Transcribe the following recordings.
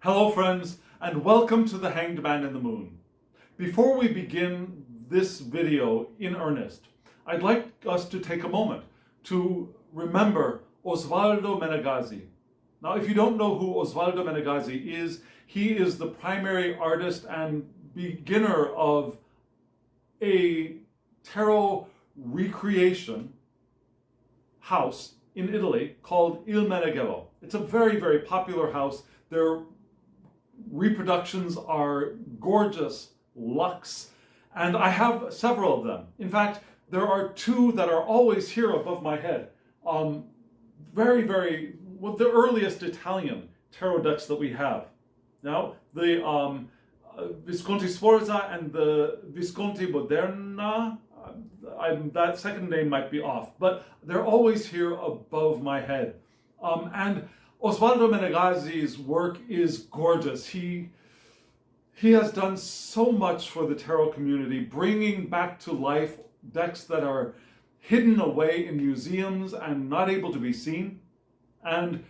Hello friends, and welcome to the Hanged Man in the Moon. Before we begin this video in earnest, I'd like us to take a moment to remember Osvaldo Menegazi. Now, if you don't know who Osvaldo Menegazi is, he is the primary artist and beginner of a tarot recreation house in Italy called Il Meneghello. It's a very, very popular house. Their reproductions are gorgeous, luxe, and I have several of them. In fact, there are two that are always here above my head. The earliest Italian tarot decks that we have. Now, the Visconti Sforza and the Visconti Moderna, that second name might be off, but they're always here above my head. And Osvaldo Menegazi's work is gorgeous. He has done so much for the tarot community, bringing back to life decks that are hidden away in museums and not able to be seen. And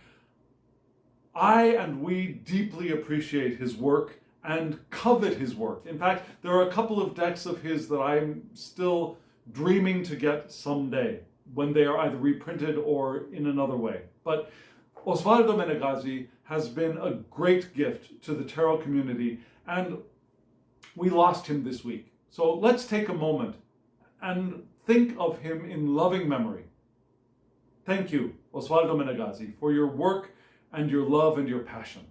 we deeply appreciate his work and covet his work. In fact, there are a couple of decks of his that I'm still dreaming to get someday, when they are either reprinted or in another way. But Osvaldo Menegazi has been a great gift to the tarot community, and we lost him this week. So let's take a moment and think of him in loving memory. Thank you, Osvaldo Menegazi, for your work and your love and your passion.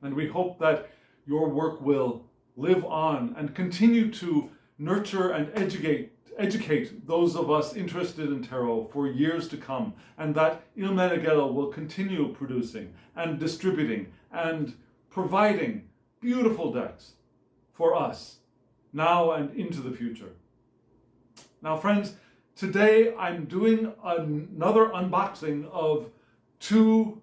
And we hope that your work will live on and continue to nurture and educate those of us interested in tarot for years to come, and that Il Meneghello will continue producing and distributing and providing beautiful decks for us now and into the future. Now, friends, today I'm doing another unboxing of two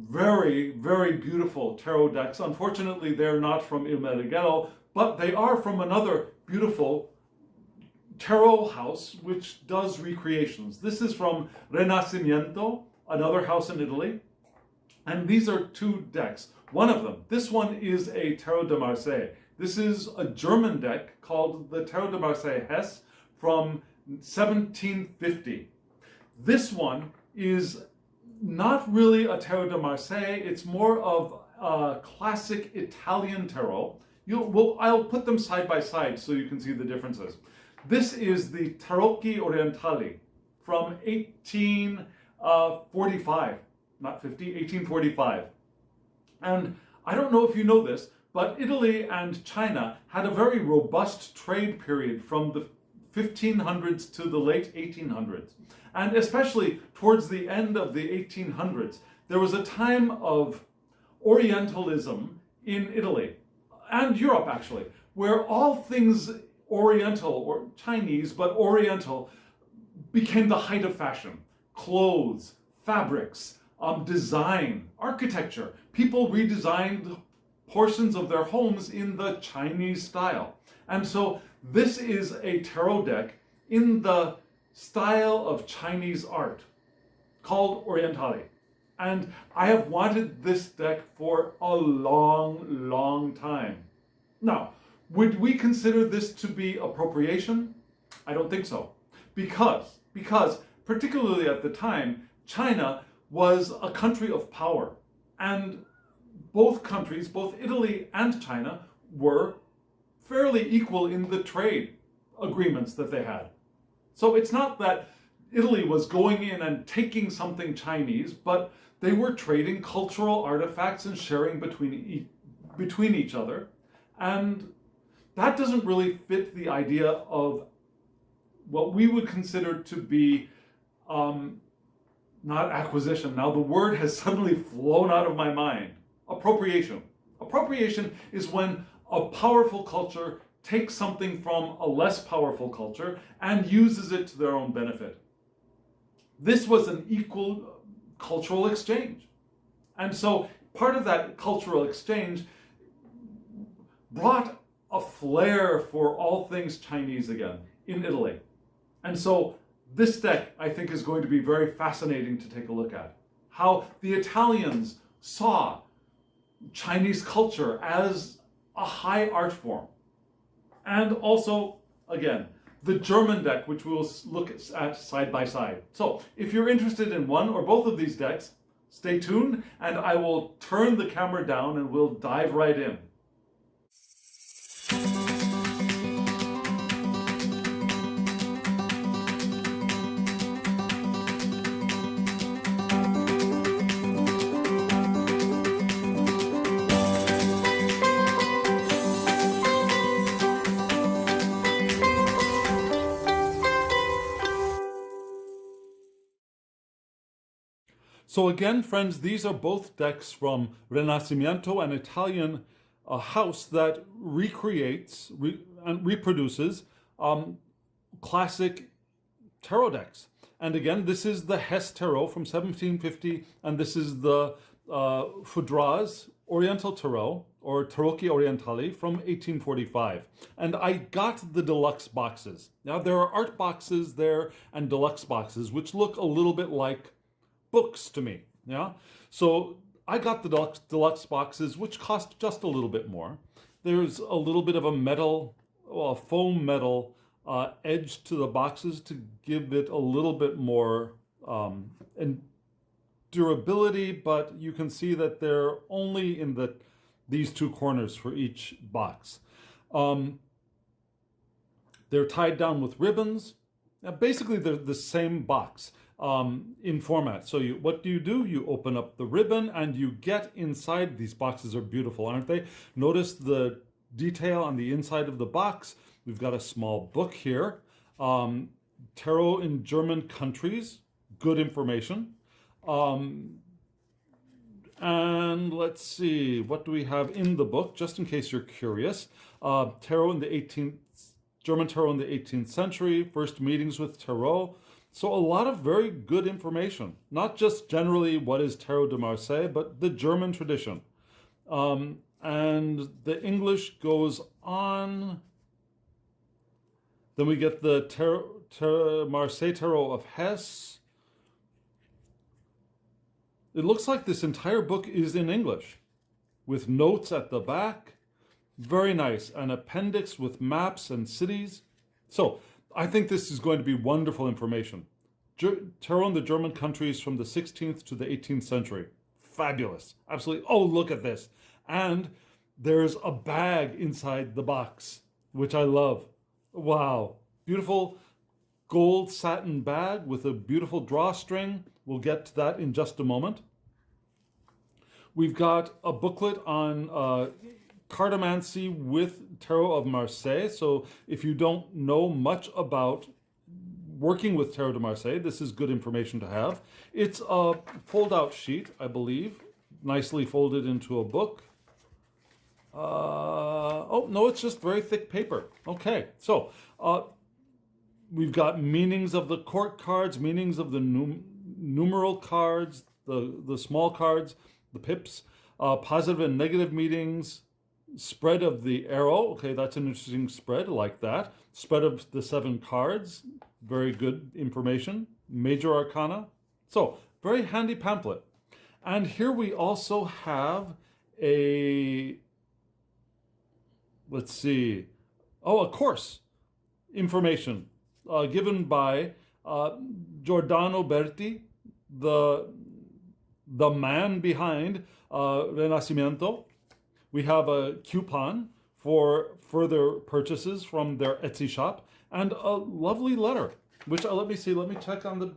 very, very beautiful tarot decks. Unfortunately, they're not from Il Meneghello, but they are from another beautiful tarot house which does recreations. This is from Rinascimento, another house in Italy. And these are two decks. One of them, this one is a Tarot de Marseille. This is a German deck called the Tarot de Marseille Hes from 1750. This one is not really a Tarot de Marseille, it's more of a classic Italian tarot. I'll put them side by side so you can see the differences. This is the Tarocchi Orientali from 1845, not 50, 1845. And I don't know if you know this, but Italy and China had a very robust trade period from the 1500s to the late 1800s. And especially towards the end of the 1800s, there was a time of Orientalism in Italy and Europe, actually, where all things Oriental or Chinese, but Oriental, became the height of fashion. Clothes, fabrics, design, architecture. People redesigned portions of their homes in the Chinese style. And so this is a tarot deck in the style of Chinese art called Orientali. And I have wanted this deck for a long, long time. Now, would we consider this to be appropriation? I don't think so. Because particularly at the time, China was a country of power. And both countries, both Italy and China, were fairly equal in the trade agreements that they had. So it's not that Italy was going in and taking something Chinese, but they were trading cultural artifacts and sharing between each other. And that doesn't really fit the idea of what we would consider to be not acquisition. Now the word has suddenly flown out of my mind. Appropriation. Appropriation is when a powerful culture takes something from a less powerful culture and uses it to their own benefit. This was an equal cultural exchange. And so part of that cultural exchange brought a flair for all things Chinese again in Italy. And so this deck, I think, is going to be very fascinating to take a look at. How the Italians saw Chinese culture as a high art form. And also, again, the German deck, which we'll look at side by side. So if you're interested in one or both of these decks, stay tuned and I will turn the camera down and we'll dive right in. So again, friends, these are both decks from Rinascimento, an Italian house that recreates and reproduces classic tarot decks. And again, this is the Hes Tarot from 1750, and this is the Foudraz Oriental Tarot, or Tarocchi Orientali, from 1845. And I got the deluxe boxes. Now, there are art boxes there and deluxe boxes, which look a little bit like books to me, yeah? So I got the deluxe boxes, which cost just a little bit more. There's a little bit of a metal, well, a foam metal edge to the boxes to give it a little bit more durability, but you can see that they're only in these two corners for each box. They're tied down with ribbons. Now, basically, they're the same box. In format. So what do? You open up the ribbon and you get inside. These boxes are beautiful, aren't they? Notice the detail on the inside of the box. We've got a small book here. Tarot in German countries. Good information. And let's see, what do we have in the book, just in case you're curious. Tarot in the German tarot in the 18th century, first meetings with tarot. So a lot of very good information, not just generally what is Tarot de Marseille, but the German tradition. And the English goes on. Then we get the Marseille Tarot of Hes. It looks like this entire book is in English, with notes at the back. Very nice. An appendix with maps and cities. So I think this is going to be wonderful information. Tarot in the German countries from the 16th to the 18th century. Fabulous. Absolutely. Oh, look at this. And there's a bag inside the box, which I love. Wow. Beautiful gold satin bag with a beautiful drawstring. We'll get to that in just a moment. We've got a booklet on cartomancy with Tarot of Marseille. So if you don't know much about working with Tarot de Marseille, this is good information to have. It's a fold-out sheet, I believe, nicely folded into a book. Oh, no, it's just very thick paper. Okay, so we've got meanings of the court cards, meanings of the numeral cards, the small cards, the pips, positive and negative meanings, spread of the arrow. Okay, that's an interesting spread, I like that. Spread of the 7 cards, very good information. Major arcana. So, very handy pamphlet. And here we also have a, let's see, a course information given by Giordano Berti, the man behind Rinascimento. We have a coupon for further purchases from their Etsy shop and a lovely letter, which let me see, let me check on the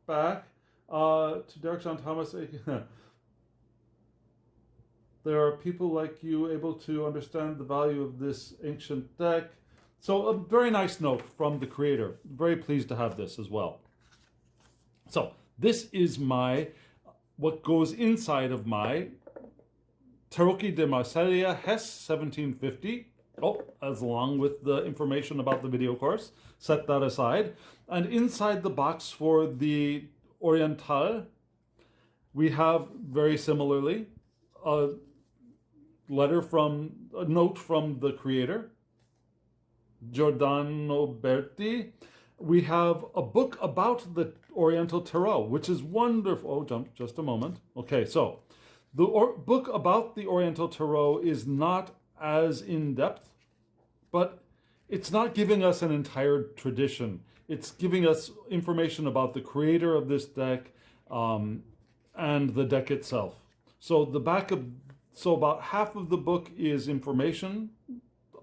back. To Derek John Thomas. There are people like you able to understand the value of this ancient deck. So a very nice note from the creator. Very pleased to have this as well. So this is what goes inside of my Tarocchi di Marsiglia Hes 1750. As along with the information about the video course. Set that aside. And inside the box for the Oriental We have, very similarly, a note from the creator, Giordano Berti. We have a book about the Oriental Tarot, which is wonderful. Oh, just a moment. Okay, so the book about the Oriental Tarot is not as in-depth, but it's not giving us an entire tradition. It's giving us information about the creator of this deck and the deck itself. So about half of the book is information,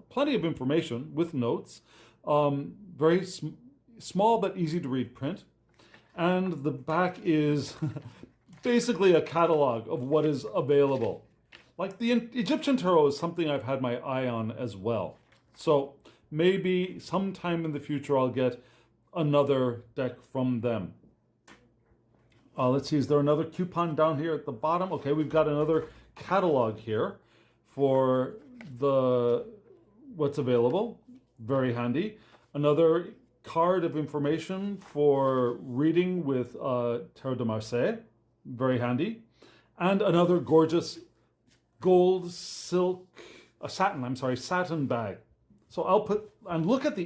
plenty of information with notes, very small but easy to read print. And the back is basically a catalog of what is available. Like the Egyptian Tarot is something I've had my eye on as well. So maybe sometime in the future I'll get another deck from them. Let's see, is there another coupon down here at the bottom? Okay, we've got another catalog here for what's available. Very handy. Another card of information for reading with Tarot de Marseille. Very handy. And another gorgeous gold satin bag. So I'll look at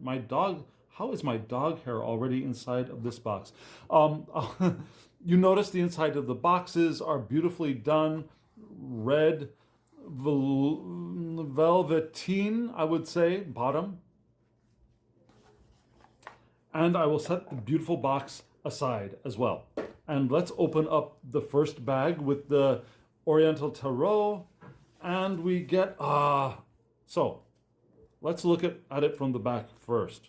my dog. How is my dog hair already inside of this box? You notice the inside of the boxes are beautifully done. Red velveteen, I would say, bottom. And I will set the beautiful box aside as well. And let's open up the first bag with the Oriental Tarot. And we get, so let's look at it from the back first.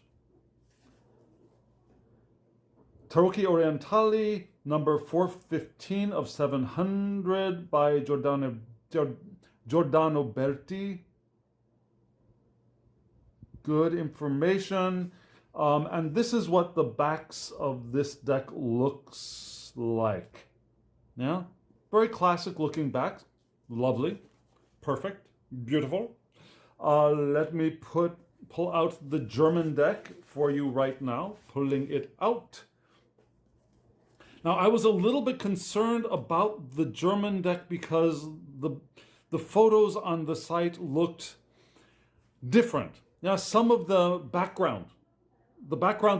Tarocchi Orientali, number 415 of 700 by Giordano Berti. Good information. And this is what the backs of this deck looks like. Yeah, very classic looking backs. Lovely, perfect, beautiful. Let me pull out the German deck for you right now, pulling it out. Now, I was a little bit concerned about the German deck because the photos on the site looked different. Now, some of the backgrounds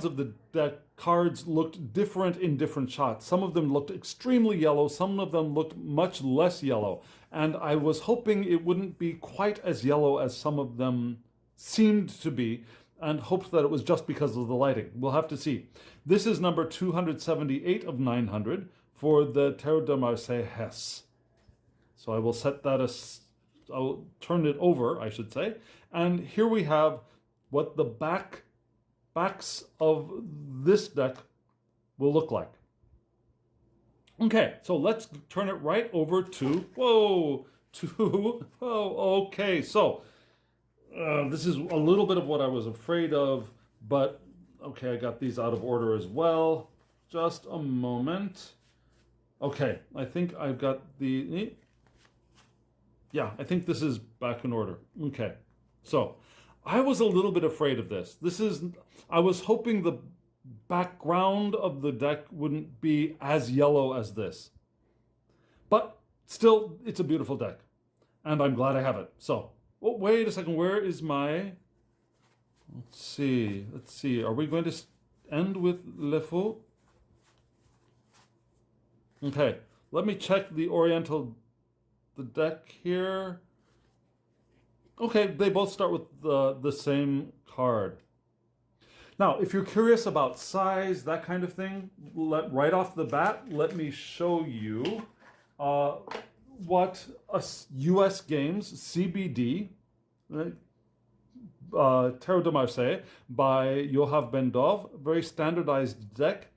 of the deck cards looked different in different shots. Some of them looked extremely yellow, some of them looked much less yellow. And I was hoping it wouldn't be quite as yellow as some of them seemed to be, and hoped that it was just because of the lighting. We'll have to see. This is number 278 of 900 for the Tarot de Marseille Hes. So I will set that I'll turn it over, I should say. And here we have what the backs of this deck will look like. Okay, so let's turn it right over to, okay, so this is a little bit of what I was afraid of, but okay, I got these out of order as well. Just a moment. Okay, I think I've got I think this is back in order. Okay, so I was a little bit afraid of this. I was hoping the background of the deck wouldn't be as yellow as this. But still, it's a beautiful deck. And I'm glad I have it. So, wait a second, where is my... Let's see. Are we going to end with Le Fou? Okay, let me check the deck here. Okay, they both start with the same card. Now, if you're curious about size, that kind of thing, right off the bat, let me show you what US Games CBD, Tarot de Marseille by Yoav Ben-Dov, very standardized deck.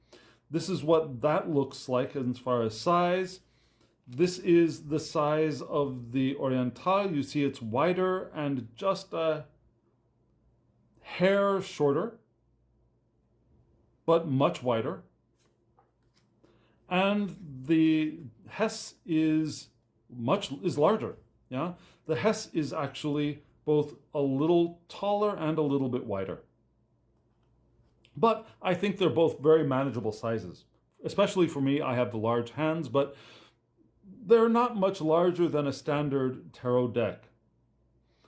This is what that looks like as far as size. This is the size of the Oriental. You see it's wider and just a hair shorter, but much wider. And the Hes is larger. Yeah, the Hes is actually both a little taller and a little bit wider. But I think they're both very manageable sizes especially for me, I have the large hands, but they're not much larger than a standard tarot deck.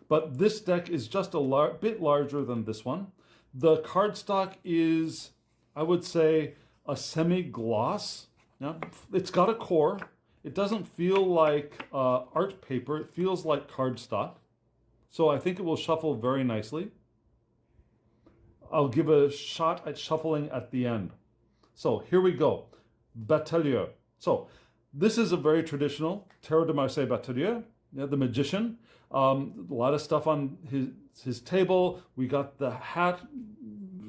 But this deck is just a bit larger than this one. The cardstock is, I would say, a semi-gloss. Yeah, it's got a core. It doesn't feel like art paper. It feels like cardstock. So I think it will shuffle very nicely. I'll give a shot at shuffling at the end. So here we go. Batelier. So this is a very traditional Tarot de Marseille Batelier, the magician. A lot of stuff on his table. We got the hat,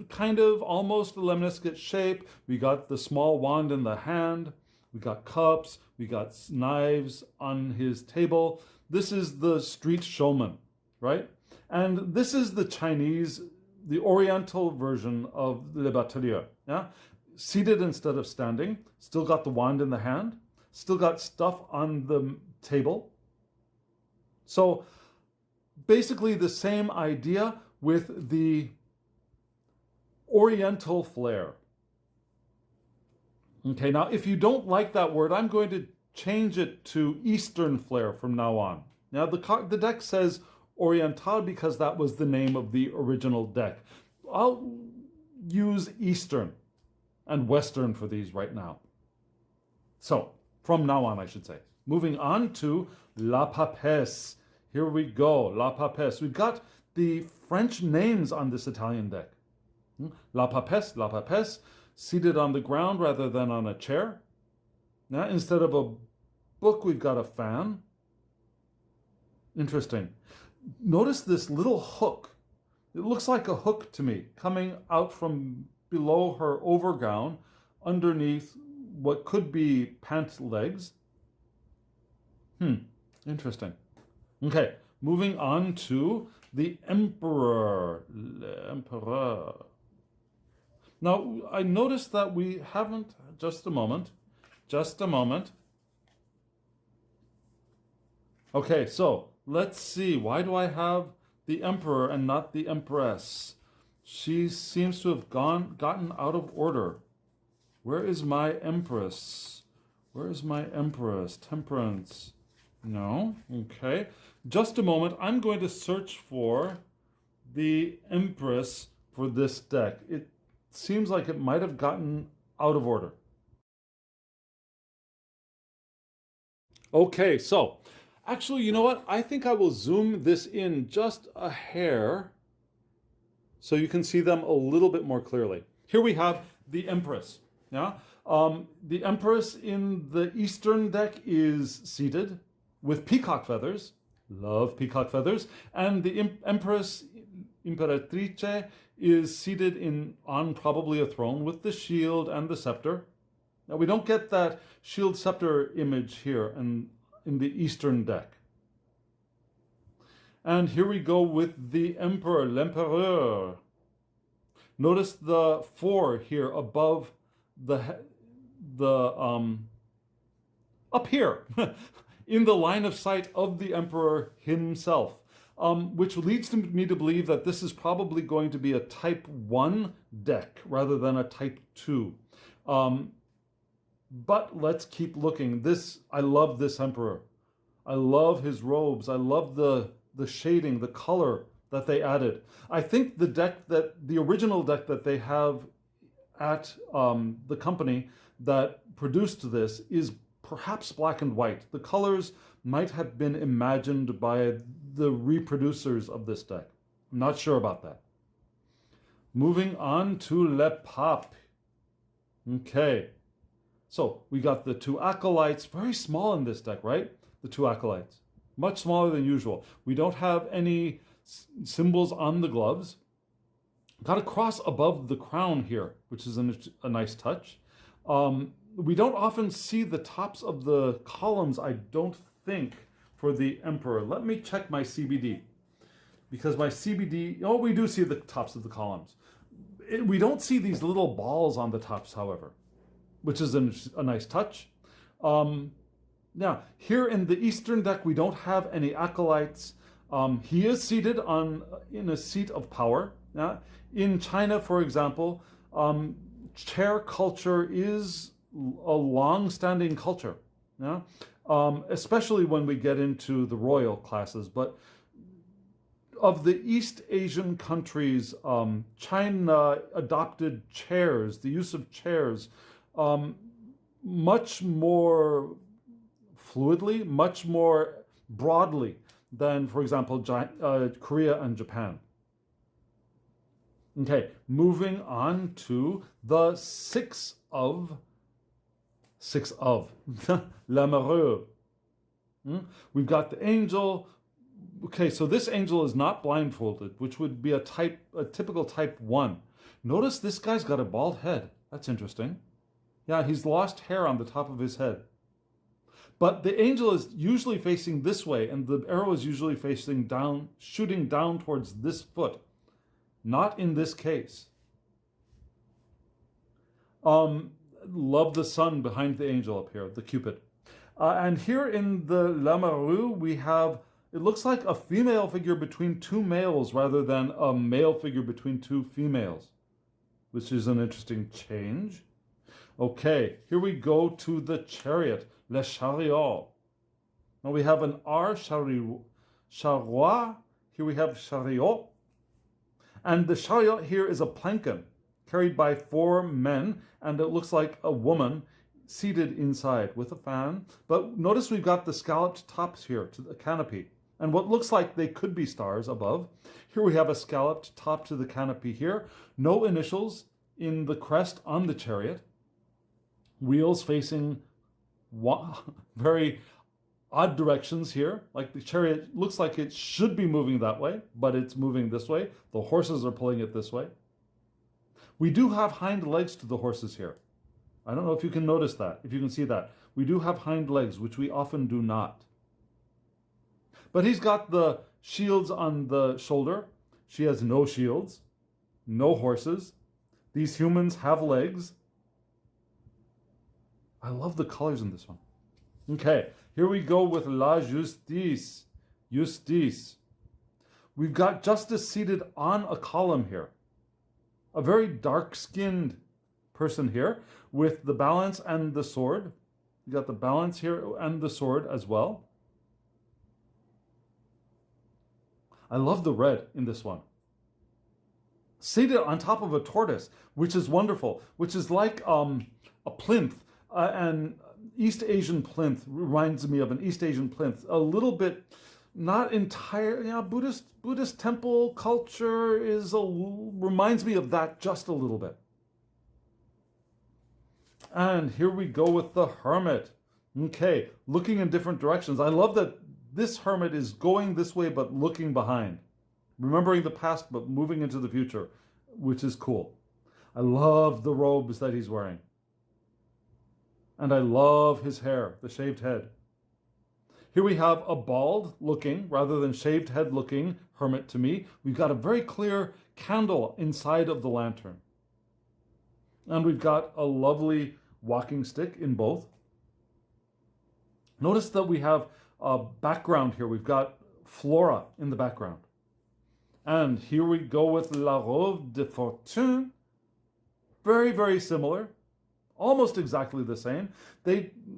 kind of almost a lemniscate shape. We got the small wand in the hand. We got cups. We got knives on his table. This is the street showman, right? And this is the Chinese, the Oriental version of Le Batelier. Yeah, seated instead of standing. Still got the wand in the hand. Still got stuff on the table. So basically the same idea with the Oriental flair. Okay, now if you don't like that word, I'm going to change it to Eastern flair from now on. Now the deck says Oriental because that was the name of the original deck. I'll use Eastern and Western for these right now. So, from now on, I should say. Moving on to La Papesse. Here we go, La Papesse. We've got the French names on this Italian deck. La Papesse, seated on the ground rather than on a chair. Now, instead of a book, we've got a fan. Interesting. Notice this little hook. It looks like a hook to me, coming out from below her overgown, underneath what could be pant legs. Interesting. Okay, moving on to the Emperor. L'Empereur. Now, I noticed that we haven't, just a moment. Okay, so let's see. Why do I have the Emperor and not the Empress? She seems to have gotten out of order. Where is my Empress? Where is my Empress? Temperance. No. Okay. Just a moment. I'm going to search for the Empress for this deck. It seems like it might have gotten out of order. Okay, so actually, you know what? I think I will zoom this in just a hair so you can see them a little bit more clearly. Here we have the Empress. Yeah, the Empress in the Eastern deck is seated with peacock feathers. Love peacock feathers. And the Empress Imperatrice is seated on probably a throne with the shield and the scepter. Now we don't get that shield scepter image here in the Eastern deck. And here we go with the Emperor, l'Empereur. Notice the 4 here above the up here in the line of sight of the Emperor himself, which leads me to believe that this is probably going to be a type 1 deck rather than a type 2. But let's keep looking. I love this Emperor. I love his robes. I love the shading, the color that they added. I think the original deck that they have at the company that produced this is perhaps black and white. The colors might have been imagined by the reproducers of this deck. I'm not sure about that. Moving on to Le Pape. Okay. So we got the 2 acolytes, very small in this deck, right? The 2 acolytes, much smaller than usual. We don't have any symbols on the gloves. Got a cross above the crown here, which is a nice touch. We don't often see the tops of the columns, I don't think, for the Emperor. Let me check my CBD. Because my CBD, we do see the tops of the columns. We don't see these little balls on the tops, however, which is a nice touch. Now, here in the Eastern deck, we don't have any acolytes. He is seated in a seat of power. In China, for example, chair culture is a long-standing culture, yeah? Especially when we get into the royal classes. But of the East Asian countries, China adopted chairs, the use of chairs, much more fluidly, much more broadly than, for example, Korea and Japan. Okay, moving on to the six of l'amoureux. We've got the angel. Okay, so this angel is not blindfolded, which would be a typical type 1. Notice this guy's got a bald head. That's interesting. Yeah, he's lost hair on the top of his head. But the angel is usually facing this way, and the arrow is usually facing down, shooting down towards this foot. Not in this case. Love the sun behind the angel up here, the Cupid. And here in the l'amoureux, we have, it looks like a female figure between two males rather than a male figure between two females, which is an interesting change. Okay, here we go to the chariot, le chariot. Now we have an R, chariot. Here we have chariot. And the chariot here is a plankin carried by 4 men, and it looks like a woman seated inside with a fan. But notice we've got the scalloped tops here to the canopy, and what looks like they could be stars above. Here we have a scalloped top to the canopy here. No initials in the crest on the chariot. Wheels facing very odd directions here. Like the chariot looks like it should be moving that way, but it's moving this way. The horses are pulling it this way. We do have hind legs to the horses here. I don't know if you can notice that, if you can see that. We do have hind legs, which we often do not. But he's got the shields on the shoulder. She has no shields, no horses. These humans have legs. I love the colors in this one. Okay, here we go with la justice. Justice. We've got justice seated on a column here. A very dark-skinned person here with the balance and the sword. You got the balance here and the sword as well. I love the red in this one. Seated on top of a tortoise, which is wonderful, which is like a plinth. An East Asian plinth reminds me of an East Asian plinth. A little bit, not entire, yeah, Buddhist temple culture reminds me of that just a little bit. And here we go with the hermit. Okay, looking in different directions. I love that this hermit is going this way but looking behind. Remembering the past but moving into the future, which is cool. I love the robes that he's wearing. And I love his hair, the shaved head. Here we have a bald looking, rather than shaved head looking hermit to me. We've got a very clear candle inside of the lantern. And we've got a lovely walking stick in both. Notice that we have a background here. We've got flora in the background. And here we go with la robe de fortune. Very, very similar. Almost exactly the same.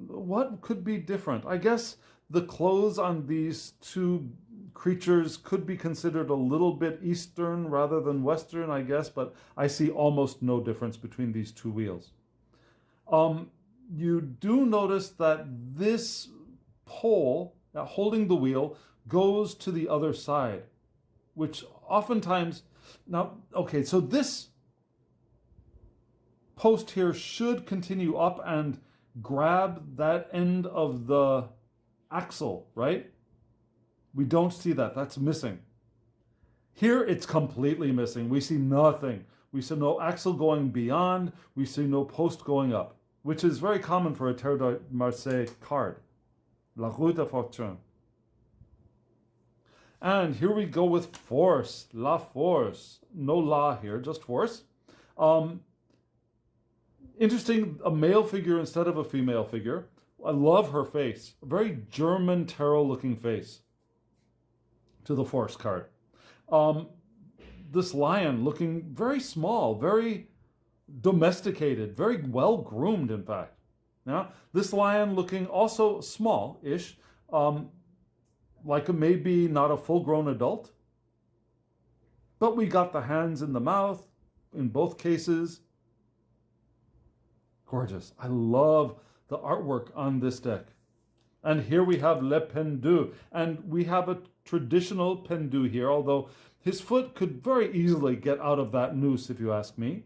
What could be different? I guess the clothes on these two creatures could be considered a little bit Eastern rather than Western, I guess, but I see almost no difference between these two wheels. You do notice that this pole holding the wheel goes to the other side, which oftentimes, now, okay, so this post here should continue up and grab that end of the axle, right? We don't see that. That's missing. Here, it's completely missing. We see nothing. We see no axle going beyond. We see no post going up, which is very common for a Tarot de Marseille card. La roue de fortune. And here we go with force. La force. No la here, just force. Interesting, a male figure instead of a female figure. I love her face. A very German tarot-looking face to the force card. This lion looking very small, very domesticated, very well groomed, in fact. Now, this lion looking also small-ish, like a maybe not a full-grown adult. But we got the hands in the mouth in both cases. Gorgeous. I love the artwork on this deck. And here we have Le Pendu. And we have a traditional Pendu here, although his foot could very easily get out of that noose, if you ask me.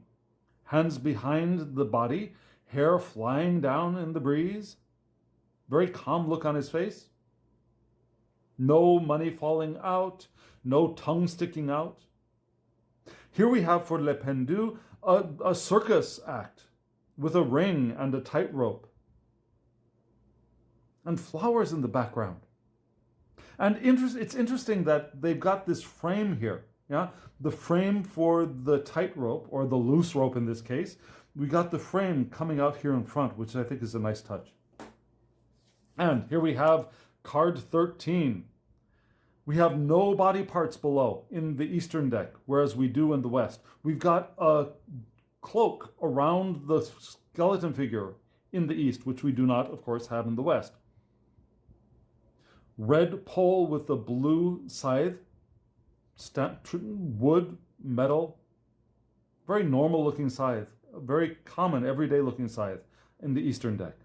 Hands behind the body, hair flying down in the breeze. Very calm look on his face. No money falling out, no tongue sticking out. Here we have for Le Pendu a circus act with a ring and a tightrope. And flowers in the background. And it's interesting that they've got this frame here. Yeah, the frame for the tightrope, or the loose rope in this case. We got the frame coming out here in front, which I think is a nice touch. And here we have card 13. We have no body parts below in the Eastern deck, whereas we do in the West. We've got a cloak around the skeleton figure in the East, which we do not, of course, have in the West. Red pole with the blue scythe, wood, metal, very normal looking scythe, a very common everyday looking scythe in the Eastern deck.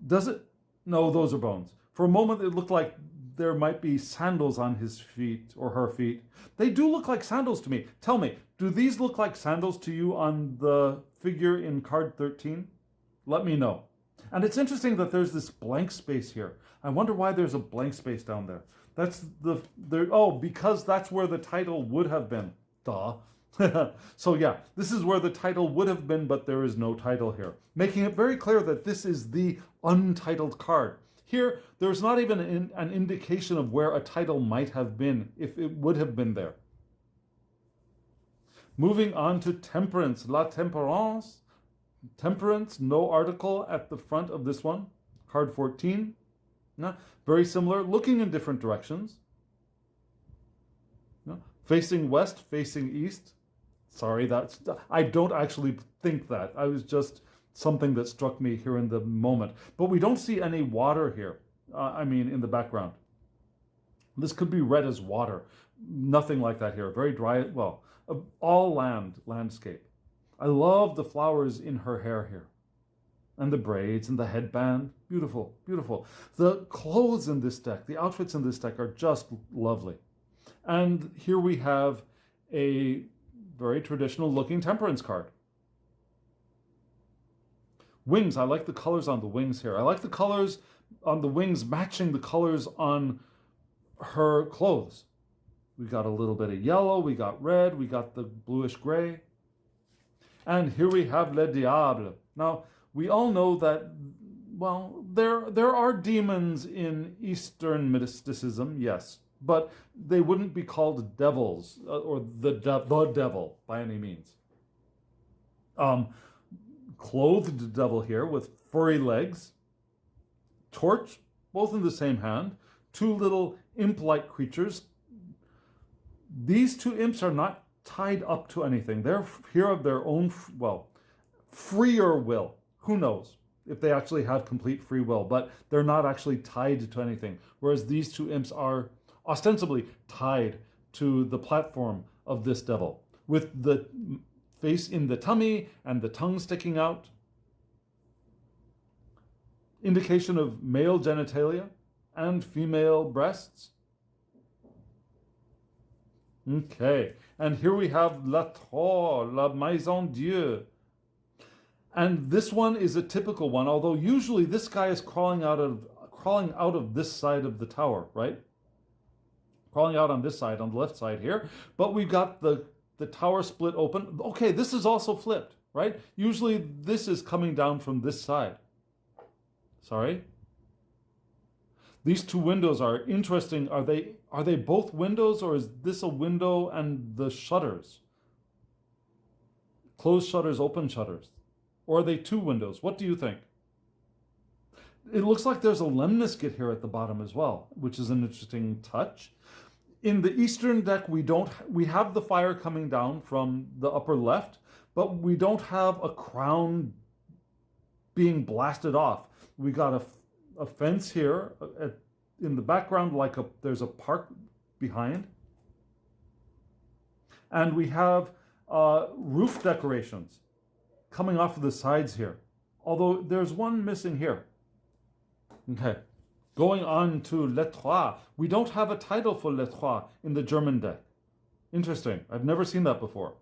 Does it? No, those are bones. For a moment it looked like there might be sandals on his feet or her feet. They do look like sandals to me. Tell me, do these look like sandals to you on the figure in card 13? Let me know. And it's interesting that there's this blank space here. I wonder why there's a blank space down there. Because that's where the title would have been. Duh. So yeah, this is where the title would have been, but there is no title here. Making it very clear that this is the untitled card. Here, there's not even an indication of where a title might have been, if it would have been there. Moving on to Temperance. La Temperance. Temperance, no article at the front of this one. Card 14. No, very similar, looking in different directions. No, facing west, facing east. Sorry, I don't actually think that. I was just something that struck me here in the moment. But we don't see any water here, in the background. This could be read as water. Nothing like that here. Very dry, all landscape. I love the flowers in her hair here. And the braids and the headband. Beautiful, beautiful. The clothes in this deck, the outfits in this deck are just lovely. And here we have a very traditional looking Temperance card. Wings, I like the colors on the wings here. I like the colors on the wings matching the colors on her clothes. We got a little bit of yellow, we got red, we got the bluish gray. And here we have Le Diable. Now, we all know that, there are demons in Eastern mysticism, yes, but they wouldn't be called devils or the devil by any means. Clothed devil here with furry legs, torch, both in the same hand, two little imp-like creatures. These two imps are not tied up to anything. They're here of their own, freer will. Who knows if they actually have complete free will, but they're not actually tied to anything. Whereas these two imps are ostensibly tied to the platform of this devil, with the face in the tummy and the tongue sticking out. Indication of male genitalia and female breasts. Okay, and here we have La Tour, La Maison Dieu. And this one is a typical one, although usually this guy is crawling out of this side of the tower, right? Crawling out on this side, on the left side here. But we've got the tower split open. Okay, this is also flipped, right? Usually this is coming down from this side. Sorry. These two windows are interesting. Are they both windows, or is this a window and the shutters? Closed shutters, open shutters. Or are they two windows? What do you think? It looks like there's a lemniscate here at the bottom as well, which is an interesting touch. In the Eastern deck, we have the fire coming down from the upper left, but we don't have a crown being blasted off. We got a fence here in the background, like there's a park behind. And we have roof decorations coming off of the sides here. Although there's one missing here. Okay. Going on to Les Trois. We don't have a title for Les Trois in the German deck. Interesting. I've never seen that before.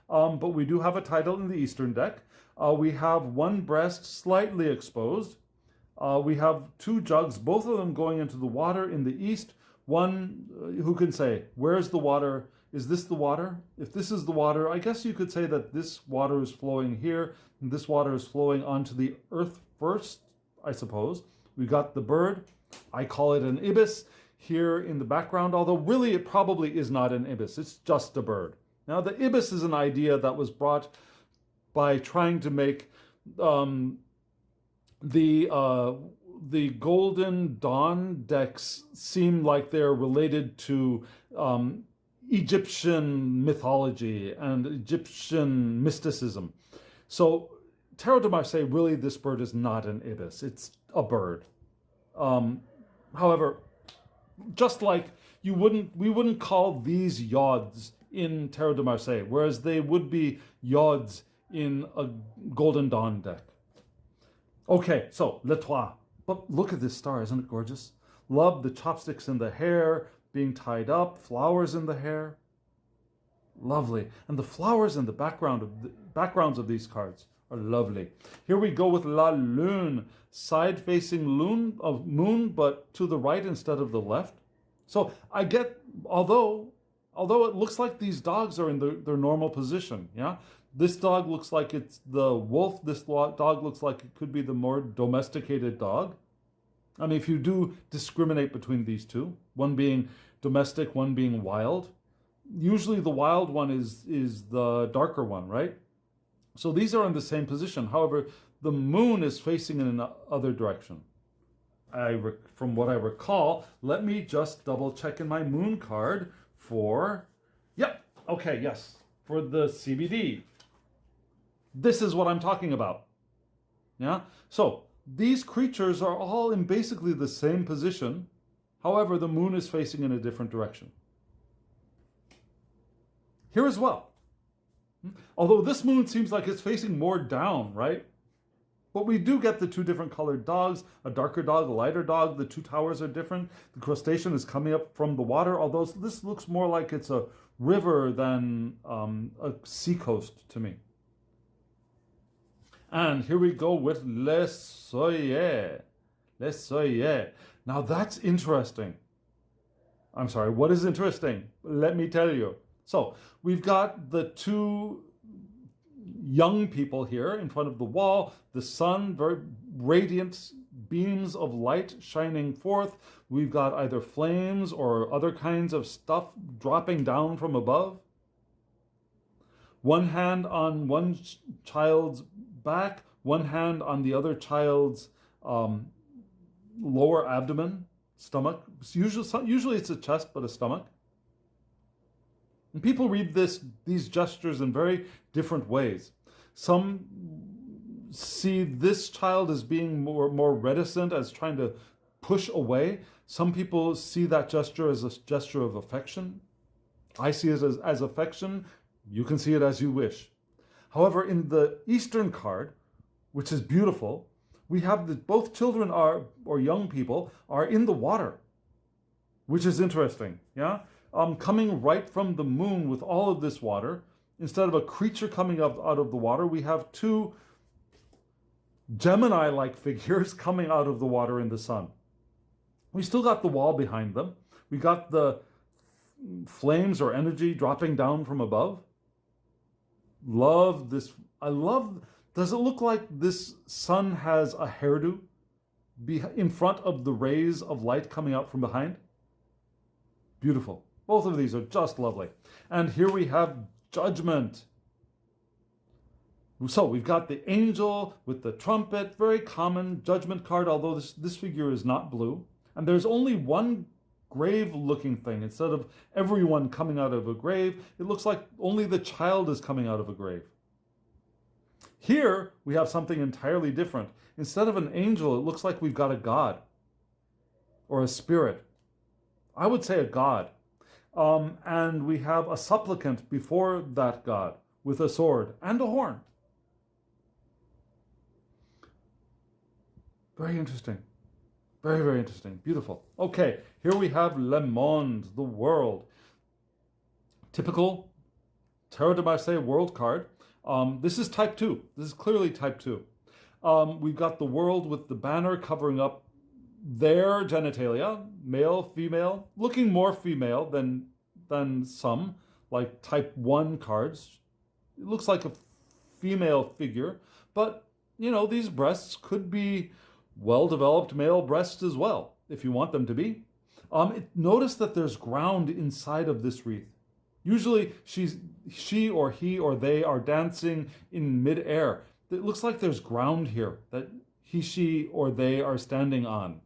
But we do have a title in the Eastern deck. We have one breast slightly exposed. We have two jugs, both of them going into the water in the east. One, who can say, where's the water? Is this the water? If this is the water, I guess you could say that this water is flowing here, and this water is flowing onto the earth first, I suppose. We got the bird. I call it an ibis here in the background, although really it probably is not an ibis. It's just a bird. Now, the ibis is an idea that was brought by trying to make the Golden Dawn decks seem like they're related to Egyptian mythology and Egyptian mysticism. So Tarot de Marseille, really this bird is not an ibis, it's a bird. However, just like we wouldn't call these yods in Tarot de Marseille, whereas they would be yods in a Golden Dawn deck. Okay, so Les Trois. But look at this star, isn't it gorgeous? Love the chopsticks in the hair, being tied up, flowers in the hair. Lovely. And the flowers in the backgrounds of these cards are lovely. Here we go with La Lune, side-facing moon, but to the right instead of the left. So I get, although it looks like these dogs are in their normal position, yeah? This dog looks like it's the wolf. This dog looks like it could be the more domesticated dog. I mean, if you do discriminate between these two, one being domestic, one being wild, usually the wild one is the darker one, right? So these are in the same position. However, the moon is facing in another direction. From what I recall, let me just double check in my moon card for, for the CBD. This is what I'm talking about. Yeah? So these creatures are all in basically the same position. However, the moon is facing in a different direction. Here as well. Although this moon seems like it's facing more down, right? But we do get the two different colored dogs, a darker dog, a lighter dog. The two towers are different. The crustacean is coming up from the water, although this looks more like it's a river than a seacoast to me. And here we go with Le Soleil. Le Soleil. Now that's interesting. I'm sorry, what is interesting? Let me tell you. So we've got the two young people here in front of the wall, the sun, very radiant beams of light shining forth. We've got either flames or other kinds of stuff dropping down from above. One hand on one child's back, one hand on the other child's lower abdomen, stomach. Usually it's a chest, but a stomach. And people read these gestures in very different ways. Some see this child as being more reticent, as trying to push away. Some people see that gesture as a gesture of affection. I see it as affection. You can see it as you wish. However, in the Eastern card, which is beautiful, we have that both children or young people are in the water, which is interesting, yeah? Coming right from the moon with all of this water, instead of a creature coming up out of the water, we have two Gemini-like figures coming out of the water in the sun. We still got the wall behind them. We got the flames or energy dropping down from above. Love this. Does it look like this sun has a hairdo in front of the rays of light coming out from behind? Beautiful. Both of these are just lovely. And here we have Judgment. So we've got the angel with the trumpet, very common Judgment card, although this figure is not blue. And there's only one grave-looking thing. Instead of everyone coming out of a grave, it looks like only the child is coming out of a grave. Here, we have something entirely different. Instead of an angel, it looks like we've got a god or a spirit. I would say a god. And we have a supplicant before that god with a sword and a horn. Very interesting. Very, very interesting. Beautiful. Okay, here we have Le Monde, the world. Typical Tarot de Marseille world card. This is type 2. This is clearly type 2. We've got the world with the banner covering up their genitalia, male, female, looking more female than some, like type 1 cards. It looks like a female figure, but, you know, these breasts could be well-developed male breasts as well, if you want them to be. Notice that there's ground inside of this wreath. Usually she or he or they are dancing in mid-air. It looks like there's ground here that he, she, or they are standing on.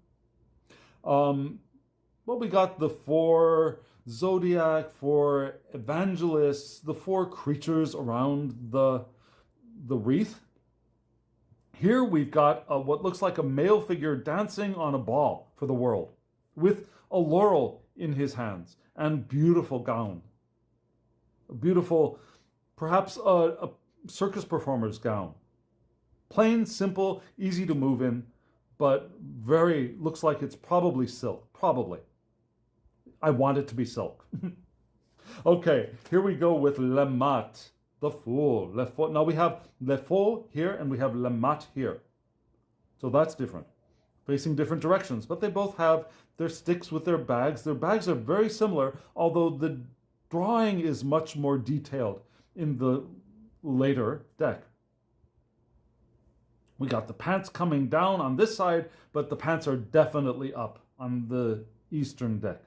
Well, we got the 4 zodiac, 4 evangelists, the 4 creatures around the wreath. Here we've got what looks like a male figure dancing on a ball for the world with a laurel in his hands and beautiful gown. A beautiful, perhaps a circus performer's gown. Plain, simple, easy to move in, but looks like it's probably silk. Probably. I want it to be silk. Okay, here we go with Le Mat, the Fool. Now we have Le Fool here and we have Le Mat here. So that's different. Facing different directions, but they both have their sticks with their bags. Their bags are very similar, although the drawing is much more detailed in the later deck. We got the pants coming down on this side, but the pants are definitely up on the eastern deck.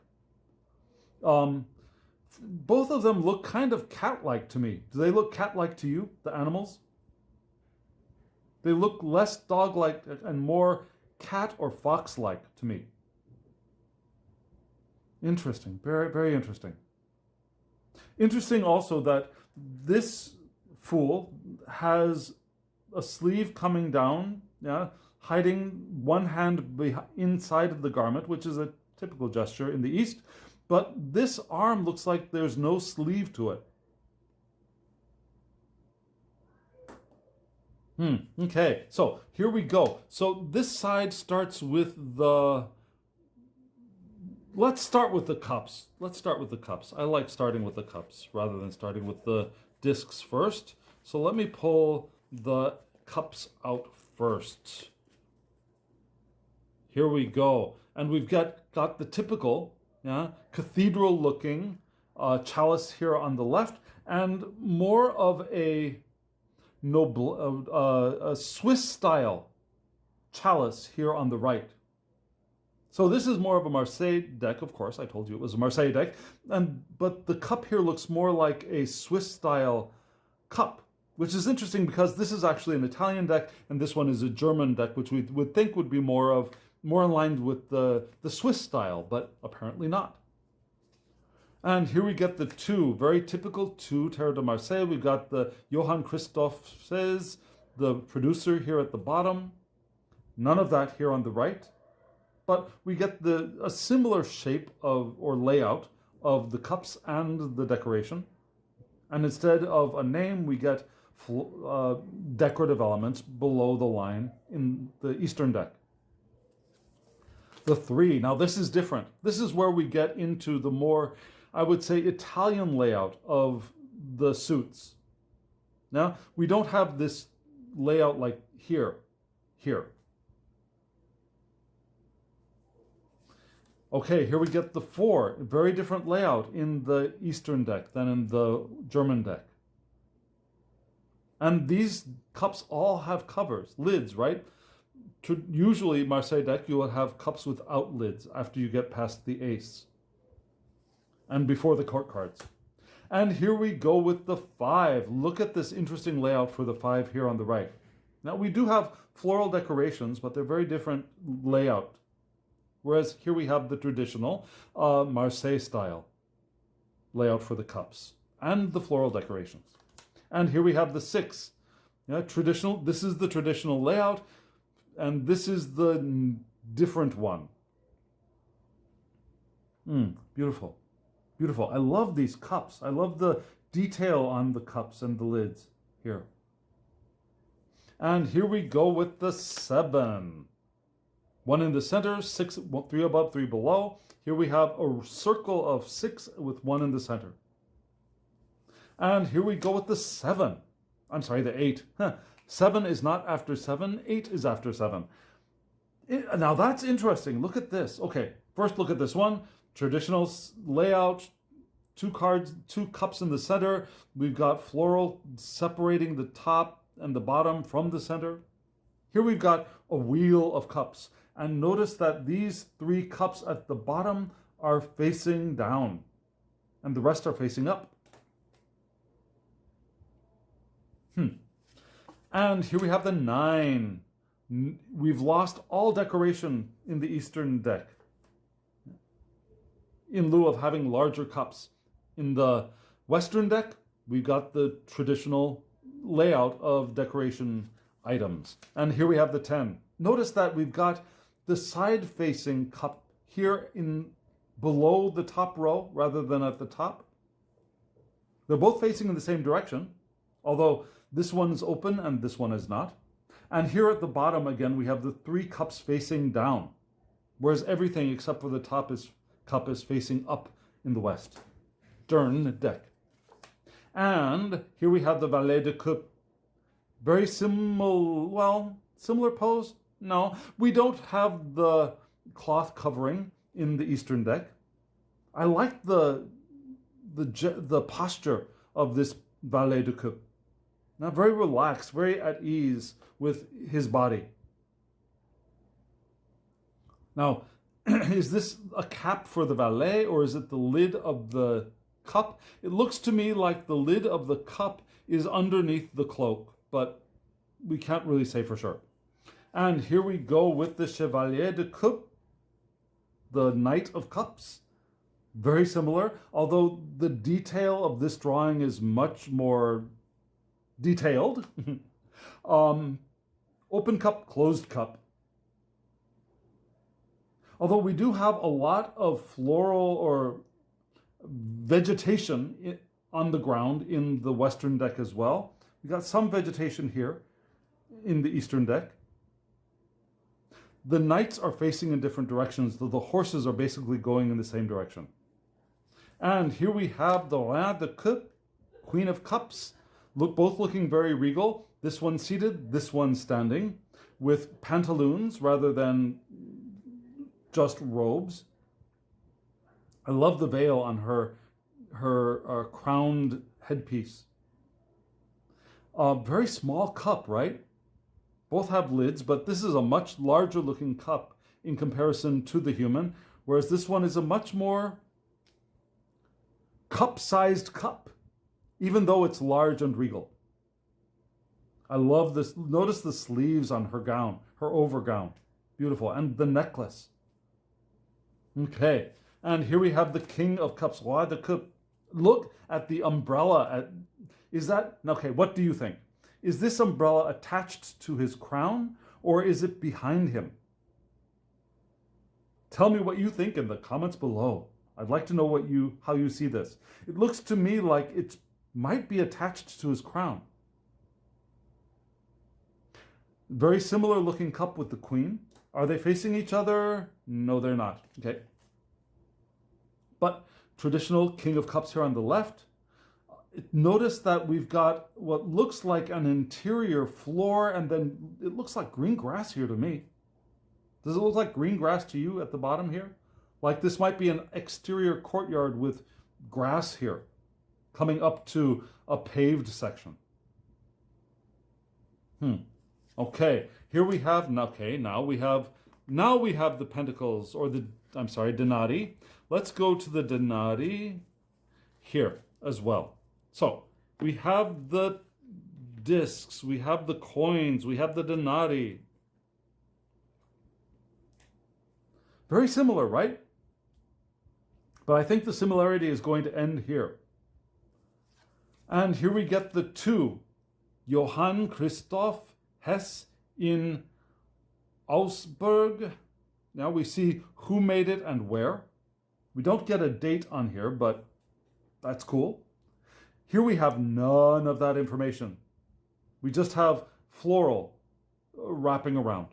Both of them look kind of cat-like to me. Do they look cat-like to you, the animals? They look less dog-like and more cat or fox-like to me. Interesting, very, very interesting. Interesting also that this Fool has a sleeve coming down, hiding one hand inside of the garment, which is a typical gesture in the East, but this arm looks like there's no sleeve to it. Okay, so here we go. So this side starts with let's start with the cups. I like starting with the cups rather than starting with the discs first. So let me pull the cups out first. Here we go. And we've got the typical cathedral-looking chalice here on the left, and more of a Swiss-style chalice here on the right. So this is more of a Marseille deck, of course. I told you it was a Marseille deck, but the cup here looks more like a Swiss-style cup, which is interesting because this is actually an Italian deck, and this one is a German deck, which we would think would be more in line with the Swiss style, but apparently not. And here we get the 2, very typical 2 Tarot de Marseille. We've got the Johann Christoph Says, the producer here at the bottom. None of that here on the right. But we get a similar shape or layout of the cups and the decoration. And instead of a name, we get decorative elements below the line in the Eastern deck. The 3, now this is different. This is where we get into the more, I would say, Italian layout of the suits. Now, we don't have this layout like here. Okay, here we get the 4, very different layout in the Eastern deck than in the German deck. And these cups all have covers, lids, right? Usually, Marseille deck, you will have cups without lids after you get past the ace and before the court cards. And here we go with the 5. Look at this interesting layout for the 5 here on the right. Now, we do have floral decorations, but they're very different layout. Whereas here we have the traditional Marseille style layout for the cups and the floral decorations. And here we have the 6. Yeah, traditional. This is the traditional layout, and this is the different one. Beautiful. Beautiful. I love these cups. I love the detail on the cups and the lids here. And here we go with the 7. 1 in the center, 6, 3 above, 3 below. Here we have a circle of 6 with 1 in the center. And here we go with the 7. I'm sorry, the 8. 7 is not after 7, 8 is after 7. Now that's interesting. Look at this. Okay, first look at this one. Traditional layout, 2 cards, 2 cups in the center. We've got floral separating the top and the bottom from the center. Here we've got a wheel of cups. And notice that these 3 cups at the bottom are facing down and the rest are facing up. And here we have the 9. We've lost all decoration in the Eastern deck in lieu of having larger cups. In the Western deck, we've got the traditional layout of decoration items. And here we have the 10. Notice that we've got the side-facing cup here in below the top row rather than at the top. They're both facing in the same direction, although this one's open and this one is not. And here at the bottom again, we have the 3 cups facing down, whereas everything except for the cup is facing up in the west. Stern deck. And here we have the Valedictor. Very similar pose. No, we don't have the cloth covering in the Eastern deck. I like the posture of this Valedictor. Now, very relaxed, very at ease with his body. Now, is this a cap for the valet or is it the lid of the cup? It looks to me like the lid of the cup is underneath the cloak, but we can't really say for sure. And here we go with the Chevalier de Coupe, the Knight of Cups. Very similar, although the detail of this drawing is much more detailed. Open cup, closed cup. Although we do have a lot of floral or vegetation on the ground in the Western deck as well. We got some vegetation here in the Eastern deck. The knights are facing in different directions, though the horses are basically going in the same direction. And here we have the Reine de Coupe, Queen of Cups, both looking very regal. This one seated, this one standing, with pantaloons rather than just robes. I love the veil on her crowned headpiece. A very small cup, right? Both have lids, but this is a much larger looking cup in comparison to the human, whereas this one is a much more cup-sized cup, even though it's large and regal. I love this. Notice the sleeves on her gown, her overgown. Beautiful. And the necklace. Okay. And here we have the King of Cups, Roi de Coupe. Look at the umbrella. Okay, what do you think? Is this umbrella attached to his crown or is it behind him? Tell me what you think in the comments below. I'd like to know how you see this. It looks to me like it might be attached to his crown. Very similar looking cup with the queen. Are they facing each other? No, they're not. Okay. But traditional King of Cups here on the left. Notice that we've got what looks like an interior floor, and then it looks like green grass here to me. Does it look like green grass to you at the bottom here? Like this might be an exterior courtyard with grass here, coming up to a paved section. Okay, here we have, now we have the pentacles, or denari. Let's go to the denari here as well. So we have the discs, we have the coins, we have the denari. Very similar, right? But I think the similarity is going to end here. And here we get the 2 Johann Christoph Hes in Augsburg. Now we see who made it and where. We don't get a date on here, but that's cool. Here we have none of that information. We just have floral wrapping around.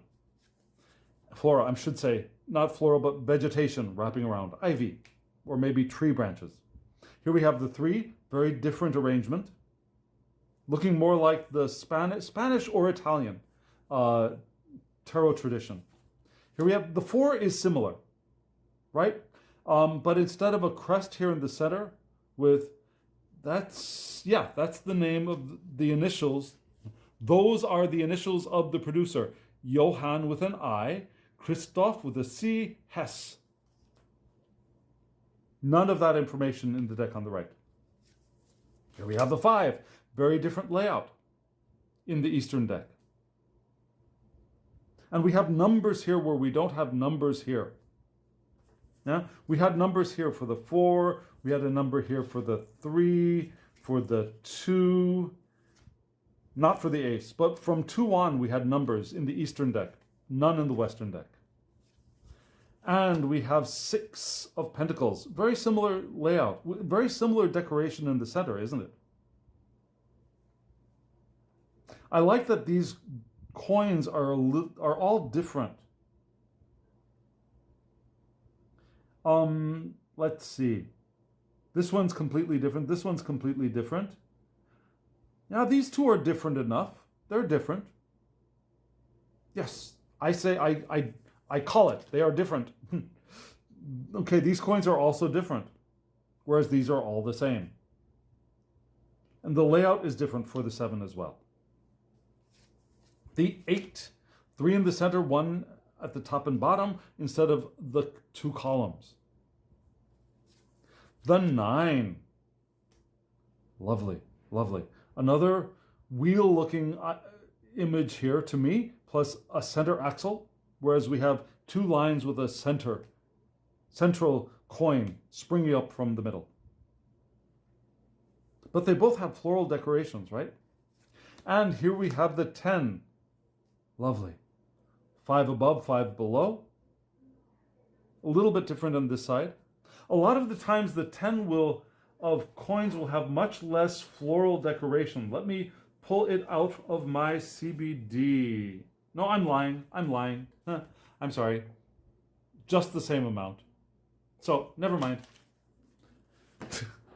Flora, I should say, not floral, but vegetation wrapping around. Ivy, or maybe tree branches. Here we have the three, very different arrangement, looking more like the Spanish or Italian tarot tradition. Here we have the four is similar, right? But instead of a crest here in the center with, that's the name of the initials. Those are the initials of the producer. Johann with an I, Christoph with a C, Hes. None of that information in the deck on the right. Here we have the five. Very different layout in the Eastern deck. And we have numbers here where we don't have numbers here. Yeah? We had numbers here for the 4. We had a number here for the 3, for the 2. Not for the ace, but from 2 on we had numbers in the Eastern deck. None in the Western deck. And we have 6 of Pentacles. Very similar layout. Very similar decoration in the center, isn't it? I like that these coins are all different. Let's see. This one's completely different. This one's completely different. Now, these two are different enough. They're different. Yes, I say, I call it. They are different. Okay, these coins are also different, whereas these are all the same. And the layout is different for the 7 as well. The 8, 3 in the center, 1 at the top and bottom, instead of the 2 columns. The 9. Lovely, lovely. Another wheel-looking image here to me, plus a center axle, whereas we have 2 lines with a central coin springing up from the middle. But they both have floral decorations, right? And here we have the 10. Lovely. 5 above, 5 below. A little bit different on this side. A lot of the times the 10 of coins will have much less floral decoration. Let me pull it out of my CBD. No, I'm lying. I'm sorry. Just the same amount. So, never mind.